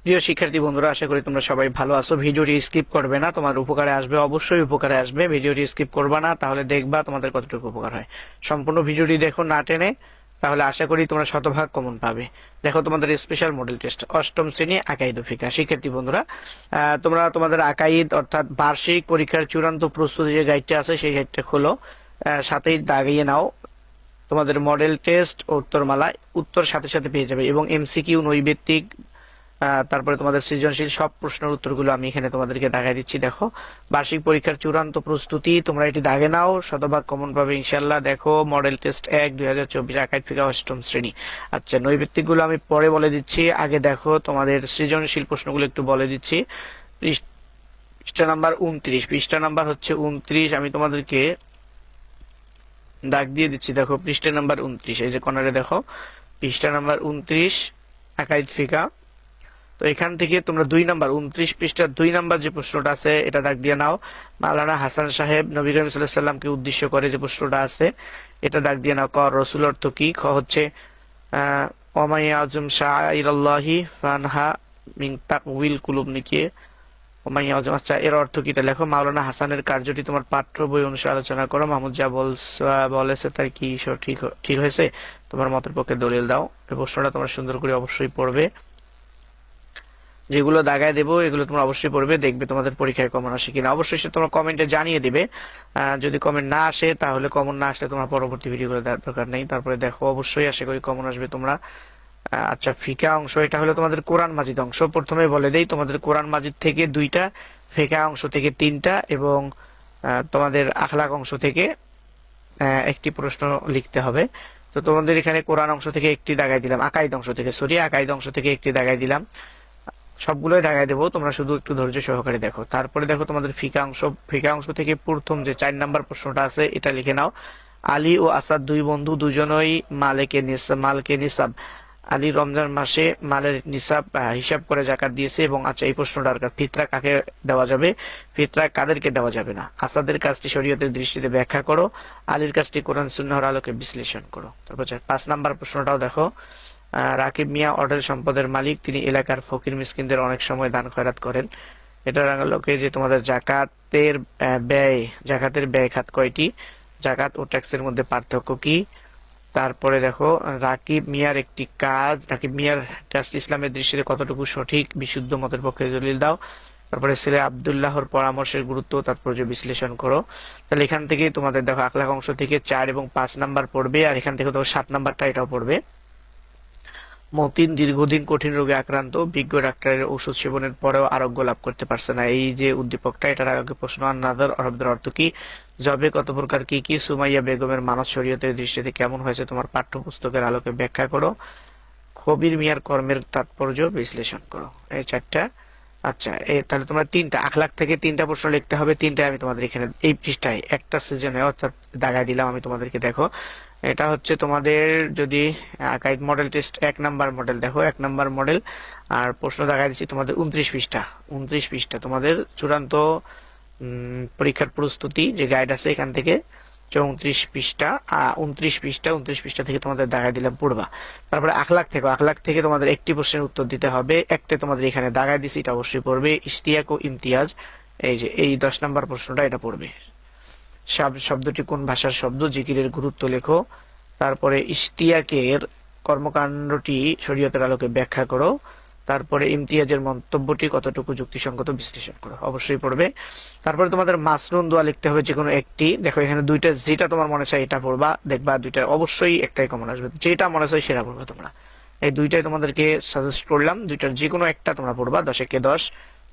প্রিয় শিক্ষার্থী বন্ধুরা, আশা করি তোমরা সবাই ভালো আছো। ভিডিওটি স্কিপ করবে না, তোমার উপকারে আসবে, অবশ্যই উপকারে আসবে। ভিডিওটি স্কিপ করবে না, তাহলে দেখবা তোমাদের কতটুকু উপকার হয়। সম্পূর্ণ ভিডিওটি দেখো না টেনে, তাহলে আশা করি তোমরা শতভাগ কমন পাবে। দেখো তোমাদের স্পেশাল মডেল টেস্ট অষ্টম শ্রেণী আকাইদ ফিকা। শিক্ষার্থী বন্ধুরা, তোমরা তোমাদের আকাইদ অর্থাৎ বার্ষিক পরীক্ষার চূড়ান্ত প্রস্তুতি যে গাইডটা আছে সেই গাইডটা খোলো, সাথেই দাগিয়ে নাও। তোমাদের মডেল টেস্ট ও উত্তরমালা উত্তর সাথে সাথে পেয়ে যাবে, এবং এমসিকিউ, নৈবেত্তিক, তারপরে তোমাদের সৃজনশীল সব প্রশ্নের উত্তরগুলো আমি এখানে তোমাদেরকে দেখাই দিচ্ছি। দেখো, বার্ষিক পরীক্ষার চূড়ান্ত প্রস্তুতি, তোমরা এটি দাগে নাও, শতভাগ কমন পাবে ইনশাল্লাহ। দেখো, মডেল টেস্ট 1 2024 আকাইদ ফিকা অষ্টম শ্রেণী। আচ্ছা, নৈবেত্তিক গুলো আমি পরে বলে দিচ্ছি, আগে দেখো তোমাদের সৃজনশীল প্রশ্নগুলো একটু বলে দিচ্ছি। পৃষ্ঠা নাম্বার 29, পৃষ্ঠা নাম্বার হচ্ছে 29, আমি তোমাদেরকে দাগ দিয়ে দিচ্ছি। দেখো, পৃষ্ঠা নাম্বার 29, এই যে কর্নারে দেখো পৃষ্ঠা নাম্বার 29 আকাইদ ফিকা। তো এখান থেকে তোমরা 2 নাম্বার 29 পৃষ্ঠার 2 নাম্বার যে প্রশ্নটা আছে এটা দাগ দিয়ে নাও। মাওলানা হাসান সাহেব নবী করিম সাল্লাল্লাহু আলাইহি সাল্লামকে উদ্দেশ্য করে যে প্রশ্নটা আছে এটা দাগ দিয়ে নাও। ক, রসুল অর্থ কি? খ হচ্ছে ওমাইয়া আজম শাইরাল্লাহি ফানহা মিন তাকউইল কুলুব নিকে ওমাইয়া আজম। আচ্ছা, এর অর্থ কি এটা লেখো। মাওলানা হাসানের কার্যটি তোমার পাঠ্য বই অনুসারে আলোচনা করো। মাহমুদ যা বলেছে তার কি ঠিক ঠিক হয়েছে? তোমার মতের পক্ষে দলিল দাও। এই প্রশ্নটা তোমরা সুন্দর করে অবশ্যই পড়বে। যেগুলো দাগায় দেবো এগুলো তোমরা অবশ্যই পড়বে, দেখবে তোমাদের পরীক্ষায় কমন আসে কিনা। অবশ্যই সে তোমরা কমেন্টে জানিয়ে দিবে। যদি কমেন্ট না আসে, তাহলে কমন না আসলে তোমার পরবর্তী ভিডিও করে দেওয়ার দরকার নেই। তারপরে দেখো, অবশ্যই আশা করি কমন আসবে তোমরা। আচ্ছা, ফিকা অংশ, এটা হলো তোমাদের কোরআন মাজিদ অংশ। প্রথমে বলে দেই, তোমাদের কোরআন মাজিদ থেকে 2টা, ফিকা অংশ থেকে 3টা, এবং তোমাদের আখলাক অংশ থেকে একটি প্রশ্ন লিখতে হবে। তো তোমাদের এখানে কোরআন অংশ থেকে একটি দাগাই দিলাম, আকাইদ অংশ থেকে, আকাইদ অংশ থেকে একটি দাগাই দিলাম। সবগুলোই দেখাই দেবো, তোমরা শুধু একটু ধৈর্য সহকারে দেখো। তারপরে দেখো তোমাদের ফিকা অংশ থেকে প্রথম যে 4 নাম্বার প্রশ্নটা আছে এটা লিখে নাও। আলী ও আসাদ দুই বন্ধু, দুজনই মালকে নিসাব। আলী রমজান মাসে মালের নিসাব হিসাব করে জাকাত দিয়েছে। এবং আচ্ছা, এই প্রশ্নটার ফিতরা কাকে দেওয়া যাবে, ফিতরা কাদেরকে দেওয়া যাবে না। আসাদের কাজটি শরীয়তের দৃষ্টিতে ব্যাখ্যা করো। আলীর কাজটি কোরআন সুন্নাহর আলোকে বিশ্লেষণ করো। তারপর 5 নাম্বার প্রশ্নটাও দেখো। রাকিব মিয়া অঢেল সম্পদের মালিক, তিনি এলাকার ফকির মিসকিনদের অনেক সময় দান খয়রাত করেন। এটার আলোকে যে তোমাদের জাকাতের ব্যয় খাত কয়টি, জাকাত ও ট্যাক্সের মধ্যে পার্থক্য কি। তারপরে দেখো, রাকিব মিয়ার কাজ ইসলামের দৃষ্টিতে কতটুকু সঠিক, বিশুদ্ধ মতের পক্ষে দলিল দাও। তারপরে ছেলে আব্দুল্লাহর পরামর্শের গুরুত্ব তাৎপর্য বিশ্লেষণ করো। তাহলে এখান থেকে তোমাদের দেখো আখলাক অংশ থেকে 4 এবং 5 নাম্বার পড়বে, আর এখান থেকে দেখো 7 নাম্বারটা এটাও পড়বে। মতিন দীর্ঘদিন কঠিন রোগে আক্রান্ত, বিজ্ঞ ডাক্তারের ওষুধ সেবনের পরেও আরোগ্য লাভ করতে পারছে না। এই যে উদ্দীপকটা, এটার আগে প্রশ্ন। আর নাজার শব্দের অর্থ কি? জবে কত প্রকার, কি কি? সুমাইয়া বেগমের মানস শরীয়তের দৃষ্টিতে কেমন হয়েছে, তোমার পাঠ্যপুস্তকের আলোকে ব্যাখ্যা করো। খবির মিয়ার কর্মের তাৎপর্য বিশ্লেষণ করো। এই 4টা। আচ্ছা, তাহলে তোমরা 3টা আখলাক থেকে 3টা প্রশ্ন লিখতে হবে। 3টাই আমি তোমাদের এখানে এই পৃষ্ঠায় একটা সিজনে অর্থাৎ দাগায় দিলাম আমি তোমাদেরকে। দেখো, এটা হচ্ছে তোমাদের যদি Akaid model test 1 number model, দেখো 1 নাম্বার মডেল, আর প্রশ্ন দেখাই দিচ্ছি তোমাদের 29 পৃষ্ঠা। 29 পৃষ্ঠা তোমাদের চূড়ান্ত পরীক্ষার প্রস্তুতি যে গাইড আছে এখান থেকে 34 পৃষ্ঠা, 29 পৃষ্ঠা থেকে তোমাদের দাগাই দিলাম পড়বা। তারপরে আখলাক থেকে তোমাদের একটি প্রশ্নের উত্তর দিতে হবে। একটা তোমাদের এখানে দাগাই দিছি, এটা অবশ্যই পড়বে। ইশতিয়াক ও ইমতিয়াজ, এই যে এই 10 নাম্বার প্রশ্নটা, এটা পড়বে। শব্দটি কোন ভাষার শব্দ, জিকিরের গুরুত্ব লেখো। তারপরে ইশতিয়াকের কর্মকাণ্ডটি শরীয়তের আলোকে ব্যাখ্যা করো। তারপরে ইমতিয়াজের মন্তব্যটি কতটুকু যুক্তিসঙ্গত বিশ্লেষণ করো, অবশ্যই পড়বে। তারপরে তোমাদের মাসনুন দোয়া লিখতে হবে যে কোনো একটি। দেখো, এখানে 2টা, যেটা তোমার মনে চায় এটা পড়বা, দেখবা 2টা অবশ্যই একটাই কমন আসবে, যেটা মনে চায় সেটা পড়বা তোমরা। এই 2টাই তোমাদেরকে সাজেস্ট করলাম, 2টার যে কোনো একটা তোমরা পড়বা, 10 একে 10,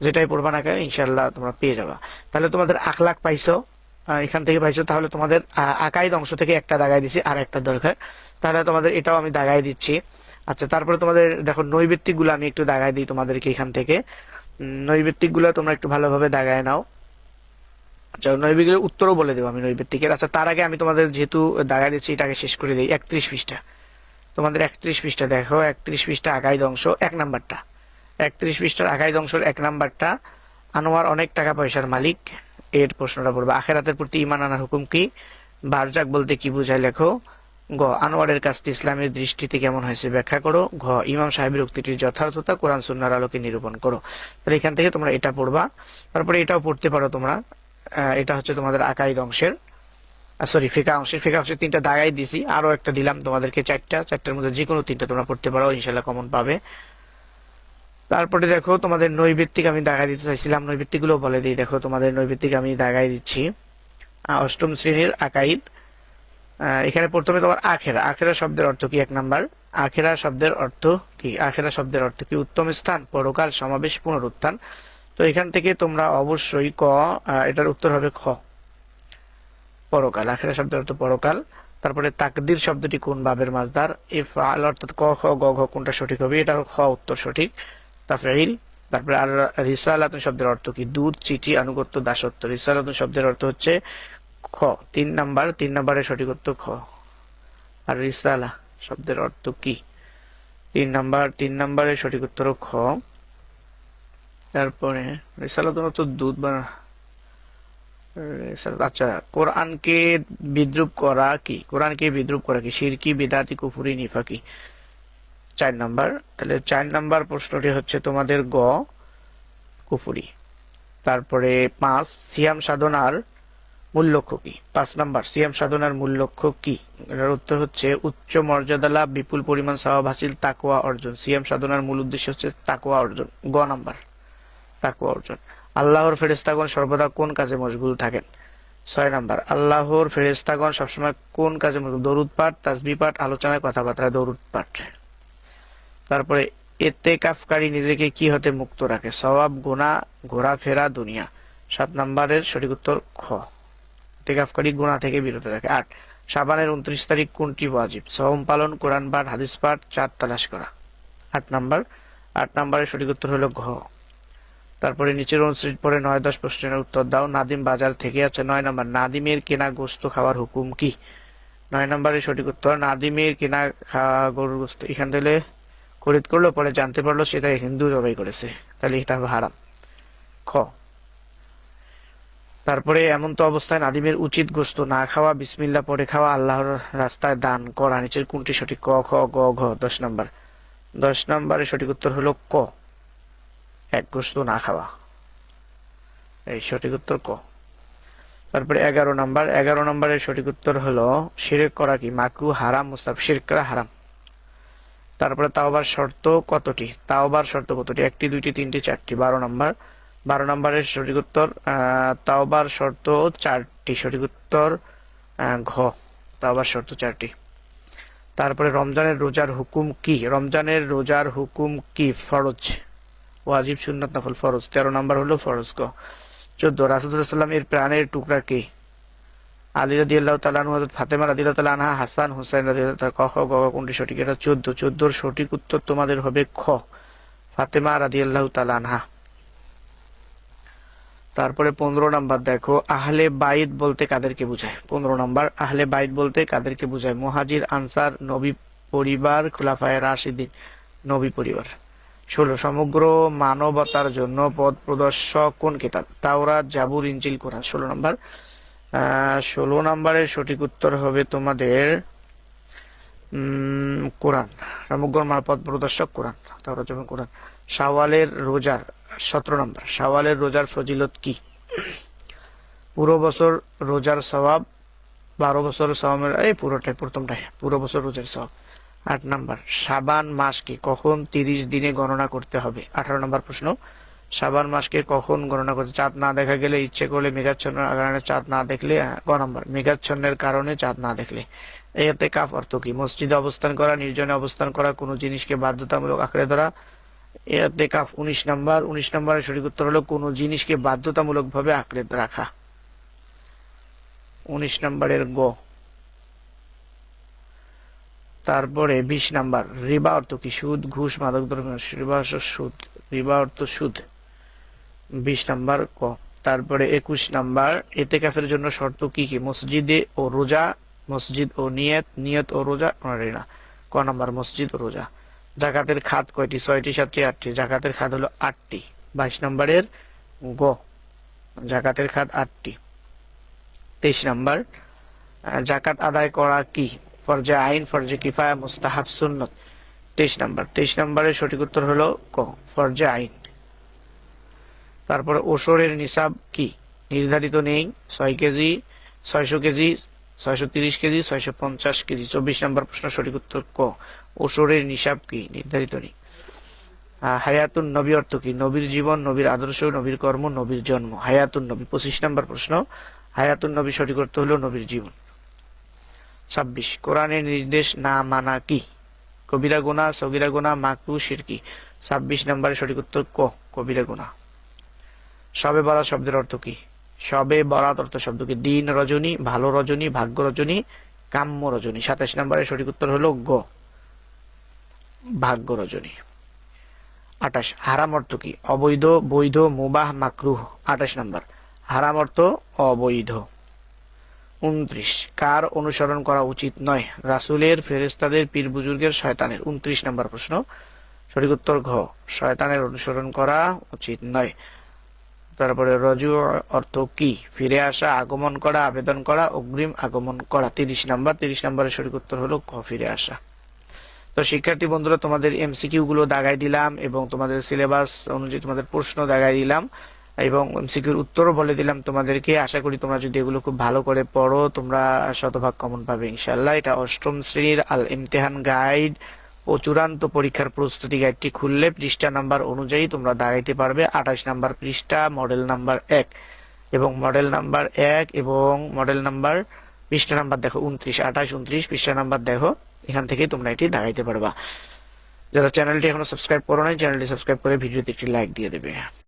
যেটাই পড়বা না কেন ইনশাল্লাহ তোমরা পেয়ে যাবা। তাহলে তোমাদের আখলাক পাইছো, এখান থেকে পাইছো। তাহলে তোমাদের আকাইদ অংশ থেকে একটা দাগাই দিছি, আর একটা দরকার, তাহলে তোমাদের এটাও আমি দাগাই দিচ্ছি। আচ্ছা, তারপরে তোমাদের দেখো নৈবেত্তিক গুলো আমি একটু দাগাই দিই তোমাদেরকে এখান থেকে। নৈবেত্তিক গুলো তোমরা একটু ভালোভাবে দাগায় নাও। আচ্ছা, নৈবেত্তিকের উত্তরও বলে দেবো আমি নৈবেত্তিকের। আচ্ছা, তার আগে আমি তোমাদের যেহেতু দাগাই দিচ্ছি এটাকে শেষ করে দিই। 31 পৃষ্ঠা তোমাদের, 31 পৃষ্ঠা দেখো, 31 পৃষ্ঠা আকাইদ অংশ 1 নাম্বারটা, 31 পৃষ্ঠার আকাইদ অংশের 1 নাম্বারটা। আনোয়ার অনেক টাকা পয়সার মালিক, এর প্রশ্নটা পড়বে। আখেরাতের প্রতি ঈমান আনার হুকুম কি? বারজাক বলতে কি বোঝায় লেখো। আনোয়ারের কাজটি ইসলামের দৃষ্টিতে কেমন হয়েছে ব্যাখ্যা করো। ইমাম সাহেবের উক্তিটির যথার্থতা কোরআন সুন্নাহর আলোকে নিরূপণ করো। তাহলে এখান থেকে তোমরা এটা পড়বা। তারপরে এটাও পড়তে পারো তোমরা। এটা হচ্ছে তোমাদের আকাইদ অংশের, সরি ফিকা অংশের। ফিকা অংশের 3টা দাগাই দিছি, আরো একটা দিলাম তোমাদেরকে 4টার মধ্যে যে কোনো 3টা তোমরা পড়তে পারো, ইনশাল্লাহ কমন পাবে। তারপরে দেখো তোমাদের নৈবেত্তিক আমি দাগাই দিতে চাইছিলাম, নৈবেত্তিক গুলো বলে দিই। দেখো তোমাদের নৈবেত্তিক আমি দাগাই দিচ্ছি। 8ম শ্রেণীর আকাইদ। এখানে প্রথমে তোমার আখেরা। আখেরা শব্দের অর্থ কি? 1 নাম্বার, আখেরা শব্দের অর্থ কি? আখেরা শব্দের অর্থ কি? উত্তম স্থান, পরকাল, সমাবেশ, পুনরুত্থান। তো এখান থেকে তোমরা অবশ্যই এটার উত্তর হবে খ, পরকাল। আখেরা শব্দের অর্থ পরকাল। তারপরে তাকদির শব্দটি কোন বাবের মাসদার? ইফআল অর্থাৎ ক, খ, গ, ঘ কোনটা সঠিক হবে? এটা খ উত্তর সঠিক, তাফঈল। তারপরে আর রিসালাতুন শব্দের অর্থ কি? দূত, চিঠি, আনুগত্য, দাসত্ব। রিসালাতুন শব্দের অর্থ হচ্ছে খ, 3 নাম্বার, 3 নাম্বারের সঠিক উত্তর খ। আর রিসালা শব্দের অর্থ কি? 3 নাম্বার, 3 নাম্বারের সঠিক উত্তর খ। তারপরে রিসালাতুন অর্থ দূত বা আচ্ছা, কোরআনকে বিদ্রুপ করা কি? কোরআনকে বিদ্রুপ করা কি? শিরকি, বিদাতি, কুফরি, নিফাকি। 4 নাম্বার। তাহলে 4 নাম্বার প্রশ্নটি হচ্ছে তোমাদের গ, কুফরি। তারপরে 5, সিয়াম সাধনার মূল লক্ষ্য কি? 5 নাম্বার, সিয়াম সাধনার মূল লক্ষ্য কি? এটার উত্তর হচ্ছে উচ্চ মর্যাদা লাভ, বিপুল পরিমাণ সওয়াব হাসিল, তাকওয়া অর্জন। সিয়াম সাধনার মূল উদ্দেশ্য হচ্ছে তাকওয়া অর্জন, গ নাম্বার, তাকওয়া অর্জন। আল্লাহর ফেরেশতাগণ সর্বদা কোন কাজে মশগুল থাকেন? 6 নাম্বার, আল্লাহর ফেরেশতাগণ সবসময় কোন কাজে মশগুল? দরুদ পাঠ, তাসবিহ পাঠ, আলোচনায়, কথাবার্তা। দরুদ পাঠ। তারপরে ইতিকাফকারী নিজেকে কি হতে মুক্ত রাখে? সওয়াব, গুনাহ, ঘোরাফেরা, দুনিয়া। 7 নাম্বারের সঠিক উত্তর খ, ইতিকাফকারী গুনাহ থেকে বিরত রাখে। 8, শাবানের 29 তারিখ কোনটি ওয়াজিব? সওম পালন, কোরআন পাঠ, হাদিস পাঠ, চাঁদ তালাশ করা। 8 নাম্বার, 8 নাম্বারের সঠিক উত্তর হলো ঘ। তারপরে নিচের অনুচ্ছেদ পরে 9, 10 প্রশ্নের উত্তর দাও। নাদিম বাজার থেকে। আচ্ছা, 9 নাম্বার, নাদিমের কেনা গোশত খাওয়ার হুকুম কি? 9 নাম্বারের সঠিক উত্তর নাদিমের কেনা গরুর গোশত। এখান থেকে খরিদ করলো, পরে জানতে পারলো সেটা হিন্দু জবাই করেছে, তাহলে এটা হারাম, খ। তারপরে এমন তো অবস্থায় নাদিমের উচিত গোশত না খাওয়া, বিসমিল্লাহ পরে খাওয়া, আল্লাহর রাস্তায় দান করা। নিচের কোনটি সঠিক? ক, খ, গ, ঘ। 10 নাম্বার, 10 নাম্বারের সঠিক উত্তর হলো ক, এক গোশত না খাওয়া, এই সঠিক উত্তর ক। তারপরে 11 নাম্বার, 11 নাম্বারের সঠিক উত্তর হলো শিরক করা কি? মাকরু, হারাম, মুস্তাহাব। শিরক করা হারাম। তারপরে তাওবার শর্ত কতটি? তাওবার শর্ত কতটি? 1টি, 2টি, 3টি, 4টি। 12 নাম্বার, 12 নাম্বারের সঠিক উত্তর তাওবার শর্ত 4টি। সঠিক উত্তর ঘ, তাওবার শর্ত 4টি। তারপরে রমজানের রোজার হুকুম কি? রমজানের রোজার হুকুম কি? ফরজ, ওয়াজিব, সুন্নাত, নফল। ফরজ। 13 নাম্বার হলো ফরজ, ক। 14, রাসূলুল্লাহ সাল্লাল্লাহু আলাইহি ওয়াসাল্লাম এর প্রাণের টুকরা কে? আলী রাদিয়াল্লাহু তাআলা আনহু, হযরত ফাতেমা রাদিয়াল্লাহু তাআলা আনহা, হাসান, হুসাইন রাদিয়াল্লাহু তাআলা। ক, খ, গ, ঘ কোনটি সঠিক? এটা 14, 14 সঠিক উত্তর তোমাদের হবে খ, ফাতেমা রাদিয়াল্লাহু তাআলা আনহা। তারপরে 15 নাম্বার দেখো, আহলে বাইত বলতে কাদেরকে বোঝায়? 15 নাম্বার, আহলে বাইত বলতে কাদেরকে বোঝায়? মুহাজির, আনসার, নবী পরিবার, খুলাফায়ে রাশিদিন। নবী পরিবার। 16, সমগ্র মানবতার জন্য পথ প্রদর্শক কোন কিতাব? তাওরাত, জাবুর, ইনজিল, কোরআন। 16 নাম্বার, 16 নাম্বারের সঠিক উত্তর হবে তোমাদের কোরআন। সমগ্র মানব পথ প্রদর্শক কোরআন, তাওরাত এবং কোরআন। শাওয়ালের রোজার 17 নাম্বার, শাওয়ালের রোজার ফজিলত কি? পুরো বছর রোজার সওয়াব, 12 বছর সওমের, এই পুরোটাই, প্রথমটাই, পুরো বছর রোজার সওয়াব। 8 নাম্বার, শাবান মাসকে কখন 30 দিনে গণনা করতে হবে? 18 নাম্বার প্রশ্ন, শাবান মাসকে কখন গণনা করতে? চাঁদ না দেখা গেলে, ইচ্ছে করলে, মেঘাচ্ছন্নের কারণে, চাঁদ না দেখলে। গ নাম্বার, মেঘাচ্ছন্নের কারণে, চাঁদ না দেখলে। ইতিকাফ অর্থ কি? মসজিদে অবস্থান করা, নির্জনে অবস্থান করা, কোনো জিনিসকে বাধ্যতামূলক আঁকড়ে ধরা। ইতিকাফ। 19 নাম্বার, 19 নাম্বারের সঠিক উত্তর হলো কোনো জিনিসকে বাধ্যতামূলক ভাবে আঁকড়ে রাখা, 19 নাম্বারের গ। তারপরে 20 নাম্বার, রিবা অর্থ কি? সুদ, ঘুষ, মাদক দ্রব্য। রিবা সুদ, রিবা অর্থ সুদ, 20 নাম্বার ক। তারপরে 21 নাম্বার, ইতিকাফের জন্য শর্ত কি কি? মসজিদে ও রোজা, মসজিদ ও নিয়ত, নিয়ত ও রোজা। না, ক নাম্বার, মসজিদ ও রোজা। জাকাতের খাত কয়টি? 6টি, 7টি, 8টি। জাকাতের খাত হলো 8টি, 22 নাম্বারের গ, জাকাতের খাত 8টি। 23 নাম্বার, জাকাত আদায় করা কি? ফরজে আইন, ফরজে কিফায়া, মুস্তাহাব, সুন্নত। 23 নম্বরের সঠিক উত্তর হলো ক, ফরজে আইন। তারপরে ওসরের নিসাব কি? নির্ধারিত নেই। 6 কেজি, 600 কেজি, 630 কেজি, 650 কেজি। 24 নম্বর প্রশ্ন, সঠিক উত্তর ক, ওসরের নিসাব কি? নির্ধারিত নেই। হায়াতুন নবী অর্থ কি? নবীর জীবন, নবীর আদর্শ, নবীর কর্ম, নবীর জন্ম। হায়াতুন নবী। 25 নম্বর প্রশ্ন, হায়াতুন নবী সঠিক অর্থ হলো নবীর জীবন। 26 কোরআনের নির্দেশ না মানা কি? কবিরা গুনাহ, সগীরা গুনাহ, মাকরুহ, শিরকি। 26 নম্বরের সঠিক উত্তর ক, কবিরা গুনাহ। শবে বরাত শব্দের অর্থ কি? শবে বরাত অর্থ শব্দ কি? দিন রজনী, ভালো রজনী, ভাগ্য রজনী, কাম্য রজনী। 27 নম্বরের সঠিক উত্তর হলো গ, ভাগ্য রজনী। 28 হারাম অর্থ কি? অবৈধ, বৈধ, মুবাহ, মাকরুহ। 28 নম্বর, হারাম অর্থ অবৈধ। 29 কার অনুসরণ করা উচিত নয়? রাসূলের, ফেরেশতাদের, পীর বুজুর্গের, শয়তানের। 29 নম্বর প্রশ্ন, সঠিক উত্তর ঘ, শয়তানের অনুসরণ করা উচিত নয়। তারপরে রজু অর্থ কি? ফিরে আসা, আগমন করা, আবেদন করা, অগ্রিম আগমন করা। 30 নম্বর, 30 নম্বরের সঠিক উত্তর হলো ক, ফিরে আসা। তো শিক্ষার্থী বন্ধুরা, তোমাদের এমসিকিউ গুলো দাগাই দিলাম এবং তোমাদের সিলেবাস অনুযায়ী তোমাদের প্রশ্ন দাগাই দিলাম এবং এমসিকিউর উত্তরও বলে দিলাম তোমাদেরকে। আশা করি তোমরা যদি এগুলো খুব ভালো করে পড়ো, তোমরা শতভাগ কমন পাবে ইনশাল্লাহ। এটা অষ্টম শ্রেণীর আল ইমতিহান গাইড ও চূড়ান্ত পরীক্ষার প্রস্তুতি গাইডটি খুললে পৃষ্ঠা নাম্বার অনুযায়ী তোমরা দাগাইতে পারবে। 28 নাম্বার পৃষ্ঠা, মডেল নাম্বার 1 এবং মডেল নাম্বার 1 এবং মডেল নাম্বার পৃষ্ঠা নাম্বার দেখো 29, 28, 29 পৃষ্ঠা নাম্বার দেখো, এখান থেকে তোমরা এটি দাগাইতে পারবা। যারা চ্যানেলটি এখনো সাবস্ক্রাইব করো নাই, চ্যানেলটি সাবস্ক্রাইব করে ভিডিওতে একটি লাইক দিয়ে দেবে।